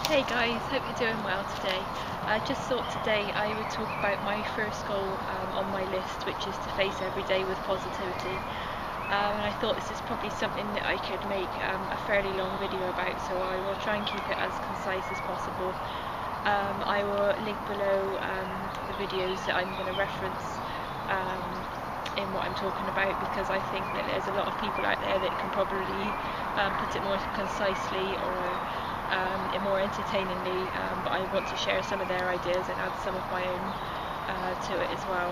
Hey guys, hope you're doing well today. I just thought today I would talk about my first goal on my list, which is to face every day with positivity. And I thought this is probably something that I could make a fairly long video about, so I will try and keep it as concise as possible. I will link below the videos that I'm going to reference um, in what I'm talking about, because I think that there's a lot of people out there that can probably put it more concisely or more entertainingly, but I want to share some of their ideas and add some of my own to it as well.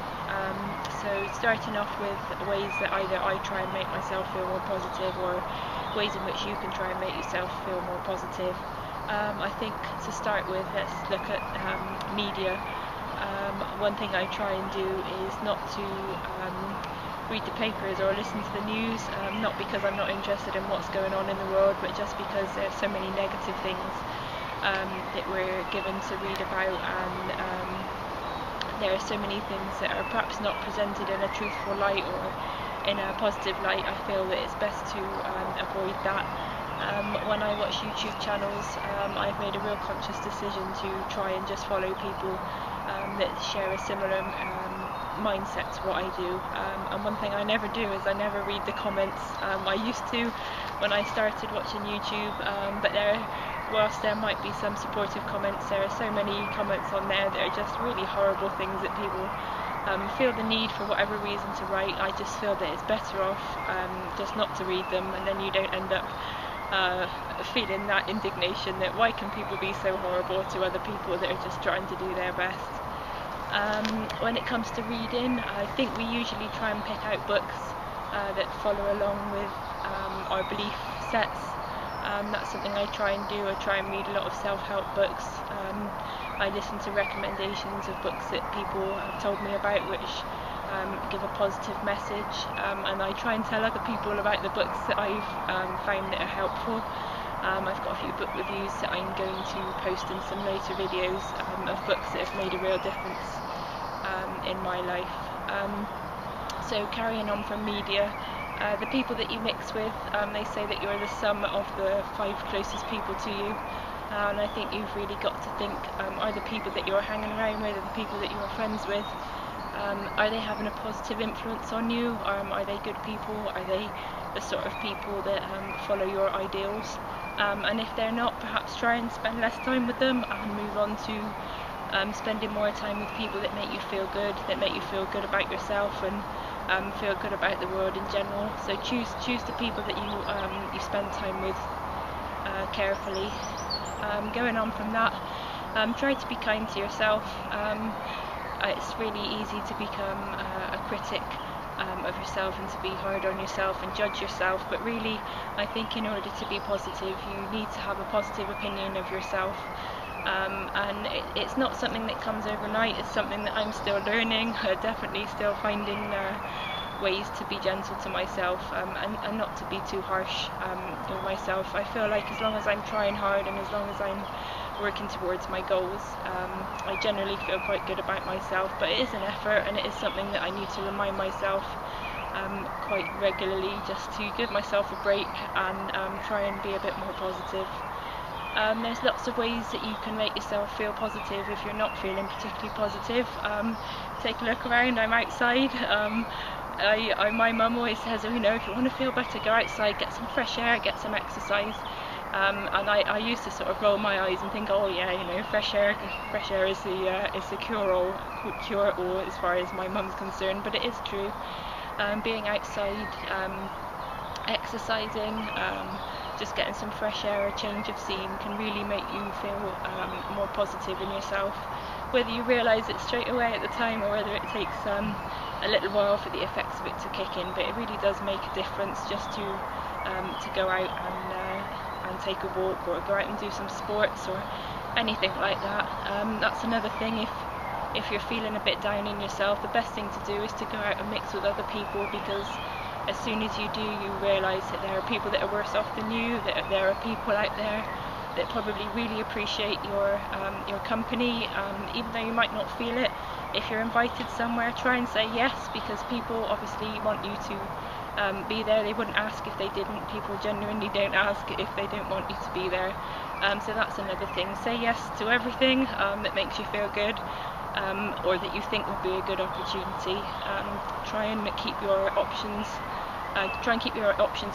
So starting off with ways that either I try and make myself feel more positive, or ways in which you can try and make yourself feel more positive. I think to start with, let's look at media. One thing I try and do is not to read the papers or listen to the news, not because I'm not interested in what's going on in the world, but just because there's so many negative things that we're given to read about, and there are so many things that are perhaps not presented in a truthful light or in a positive light. I feel that it's best to avoid that. When I watch YouTube channels, I've made a real conscious decision to try and just follow people that share a similar mindset to what I do. And one thing I never do is I never read the comments. I used to when I started watching YouTube, but whilst there might be some supportive comments, there are so many comments on there that are just really horrible things that people feel the need for whatever reason to write. I just feel that it's better off just not to read them, and then you don't end up feeling that indignation that why can people be so horrible to other people that are just trying to do their best. When it comes to reading, I think we usually try and pick out books that follow along with our belief sets. That's something I try and do. I try and read a lot of self-help books. I listen to recommendations of books that people have told me about, which give a positive message, and I try and tell other people about the books that I've found that are helpful. I've got a few book reviews that I'm going to post in some later videos of books that have made a real difference in my life. So carrying on from media, the people that you mix with, they say that you're the sum of the 5 closest people to you. And I think you've really got to think, are the people that you're hanging around with, are the people that you're friends with, are they having a positive influence on you? Are they good people? Are they the sort of people that follow your ideals? And if they're not, perhaps try and spend less time with them and move on to spending more time with people that make you feel good, about yourself, and feel good about the world in general. So choose the people that you spend time with carefully. Going on from that, try to be kind to yourself. It's really easy to become a critic of yourself and to be hard on yourself and judge yourself, but really I think in order to be positive you need to have a positive opinion of yourself, and it's not something that comes overnight. It's something that I'm still learning, definitely still finding ways to be gentle to myself, and not to be too harsh with myself. I feel like as long as I'm trying hard and as long as I'm working towards my goals, I generally feel quite good about myself, but it is an effort and it is something that I need to remind myself quite regularly, just to give myself a break and try and be a bit more positive. There's lots of ways that you can make yourself feel positive if you're not feeling particularly positive. Take a look around. I'm outside. My mum always says, if you want to feel better, go outside, get some fresh air, get some exercise. And I used to sort of roll my eyes and think, oh yeah, fresh air is the cure-all as far as my mum's concerned. But it is true. Being outside, exercising, just getting some fresh air, a change of scene can really make you feel more positive in yourself, whether you realise it straight away at the time or whether it takes a little while for the effects of it to kick in. But it really does make a difference just to go out and take a walk, or go out and do some sports or anything like that. That's another thing. If you're feeling a bit down in yourself, the best thing to do is to go out and mix with other people, because as soon as you do, you realise that there are people that are worse off than you, that there are people out there that probably really appreciate your company, even though you might not feel it. If you're invited somewhere, try and say yes, because people obviously want you to be there. They wouldn't ask if they didn't. People genuinely don't ask if they don't want you to be there. So that's another thing. Say yes to everything that makes you feel good, or that you think would be a good opportunity. Try and keep your options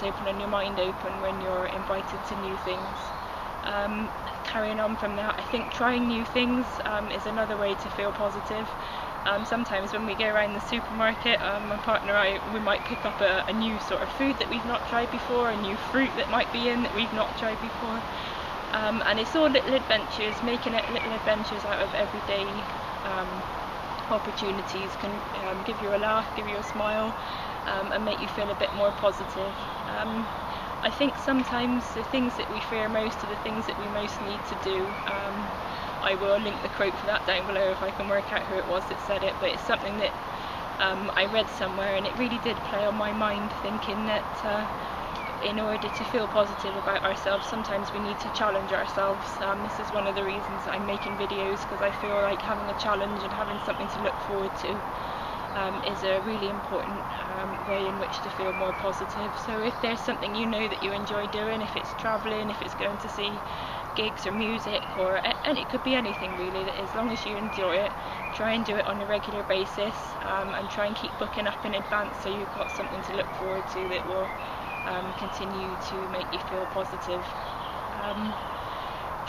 open and your mind open when you're invited to new things. Carrying on from that, I think trying new things is another way to feel positive. Sometimes when we go around the supermarket, my partner and I, we might pick up a new sort of food that we've not tried before, a new fruit that might be in that we've not tried before. And it's all little adventures, making it little adventures out of everyday opportunities can give you a laugh, give you a smile, and make you feel a bit more positive. I think sometimes the things that we fear most are the things that we most need to do. I will link the quote for that down below if I can work out who it was that said it, but it's something that I read somewhere and it really did play on my mind, thinking that in order to feel positive about ourselves, sometimes we need to challenge ourselves. This is one of the reasons I'm making videos, because I feel like having a challenge and having something to look forward to is a really important way in which to feel more positive. So if there's something you know that you enjoy doing, if it's travelling, if it's going to see gigs or music, and it could be anything really, that as long as you enjoy it, try and do it on a regular basis, and try and keep booking up in advance so you've got something to look forward to that will continue to make you feel positive.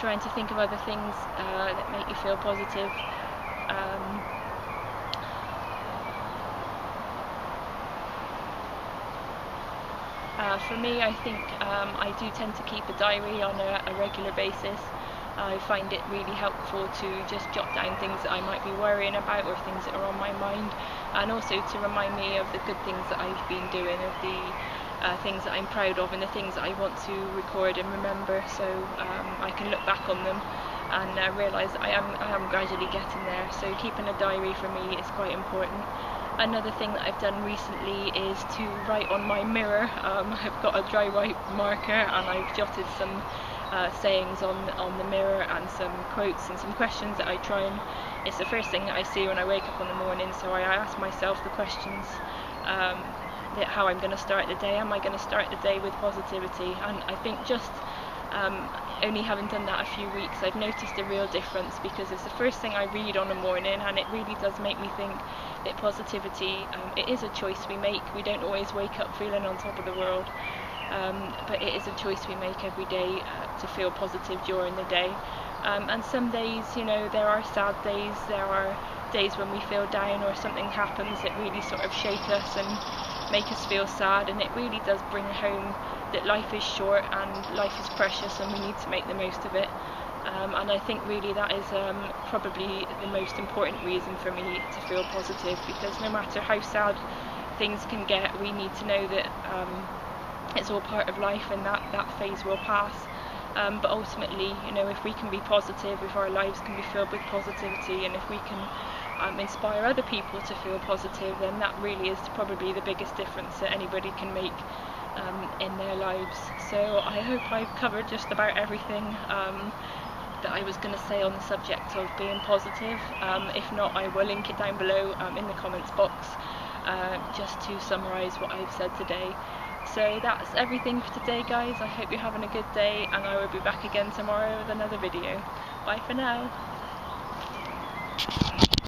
Trying to think of other things that make you feel positive. For me, I think I do tend to keep a diary on a regular basis. I find it really helpful to just jot down things that I might be worrying about or things that are on my mind, and also to remind me of the good things that I've been doing, of the things that I'm proud of and the things that I want to record and remember, so I can look back on them and realise that I am gradually getting there. So keeping a diary for me is quite important. Another thing that I've done recently is to write on my mirror. I've got a dry white marker and I've jotted some sayings on the mirror and some quotes and some questions that I try and, it's the first thing that I see when I wake up in the morning, so I ask myself the questions that how I'm going to start the day. Am I going to start the day with positivity? And I think just only having done that a few weeks, I've noticed a real difference, because it's the first thing I read on the morning, and it really does make me think that positivity, it is a choice we make. We don't always wake up feeling on top of the world, but it is a choice we make every day to feel positive during the day. And some days, you know, there are sad days, there are days when we feel down or something happens that really sort of shake us and make us feel sad, and it really does bring home that life is short and life is precious and we need to make the most of it. And I think really that is probably the most important reason for me to feel positive, because no matter how sad things can get, we need to know that it's all part of life and that phase will pass. But ultimately, you know, if we can be positive, if our lives can be filled with positivity, and if we can inspire other people to feel positive, then that really is probably the biggest difference that anybody can make in their lives. So I hope I've covered just about everything that I was going to say on the subject of being positive. If not, I will link it down below in the comments box, just to summarise what I've said today. So that's everything for today, guys. I hope you're having a good day, and I will be back again tomorrow with another video. Bye for now.